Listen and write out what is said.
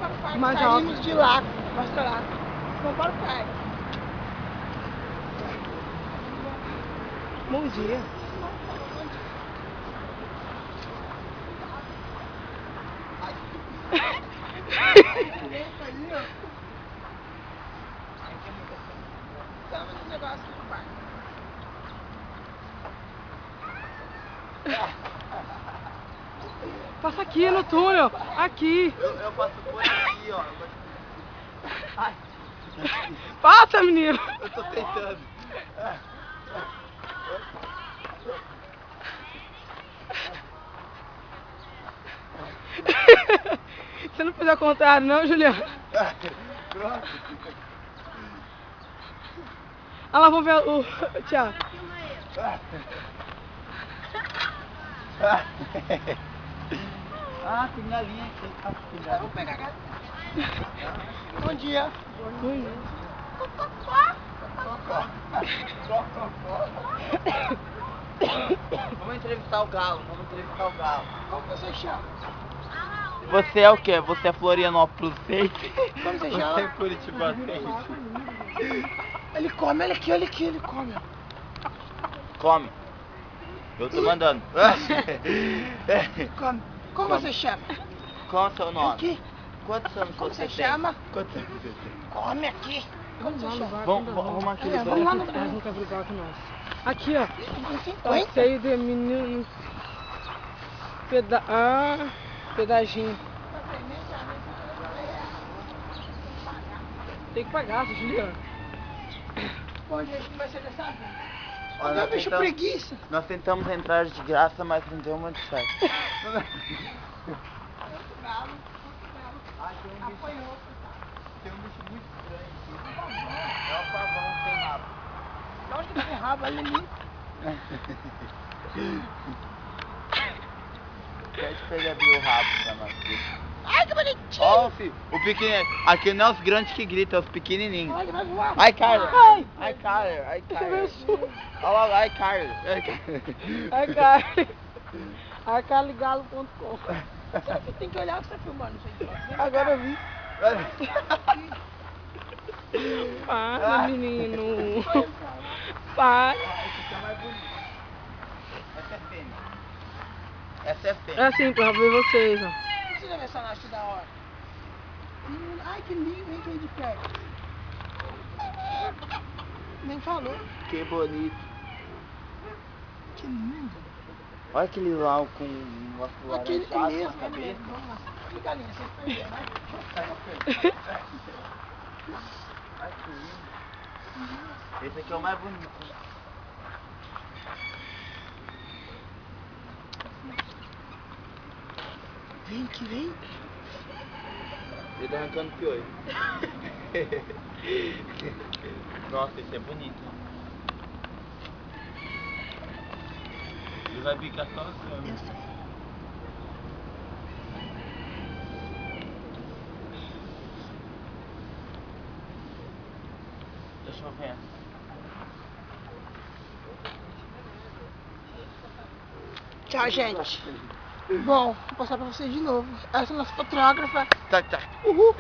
para o parque, Mais saímos alto. de lá, mostra lá. Vamos para o parque. Bom dia. Estamos no negócio do parque. Passa aqui no túnel. Aqui. Eu passo por aqui, ó. Ai. Passa, menino. Eu tô tentando. Você não fez ao contrário, não, Juliano? Pronto. Ah lá, vamos ver o Thiago. Ah, tem galinha aqui. Ah, tem galinha. Vamos pegar a galinha. Bom dia. Vamos entrevistar o galo, Como você chama? Você é o quê? Você é Florianópolis 6? Como você Você chama? é Curitiba 6? Ele come, olha aqui, ele come. Come. Eu tô mandando. Come. Como Come. você chama? Qual é o seu nome? Aqui. Quantos anos Como você você tem? chama? Quantos anos você tem? Come aqui. Como você chama? Vamos aqui no Vamos lá no Elas não querem brigar com nós. Aqui, ó. Tem 50. Passeio de menino. Pedaginho. Tem que pagar, seu Juliano. Bom, gente, vai ser dessa vez. Olha, Olha o bicho preguiça. Nós tentamos entrar de graça, mas não deu muito certo. Apanhou. Tem um bicho muito estranho aqui. É o pavão sem rabo. Lógico que tem rabo ali. Pede pra ele abrir o rabo pra nós ver. Ai, que bonitinho. Ó, filho, o pequeno. Aqui não é os grandes que gritam, é os pequenininhos. Olha, vai voar. Ai, Carlos. Ai. Ai, Carlos. Ai, Carlos. Meu Olha lá, ai, Carlos. Ai, Carlos. Arcaligalo.com. Você tem que olhar o que você tá filmando, gente. Agora eu vi. Para, menino. Para. Essa é mais bonita. Essa é fêmea. Essa é É fêmea. assim, pra ver vocês, ó. Precisa ver essa naste da hora. Ai, que lindo, hein, que é de perto. Nem falou. Que bonito. Que lindo. Olha aquele lá com uma Aquele laranjada mesmo, na cabeça. Que galinha, vocês perderam, né? Ai, que lindo. Esse aqui é o mais bonito. Vem que vem. Ele tá arrancando piolho. Nossa, esse é bonito. Ele vai picar só a câmera. Eu sei. Deixa eu ver. Tchau, gente. Bom, vou passar pra vocês de novo. Essa é a nossa fotógrafa. Tá, tá. Uhul.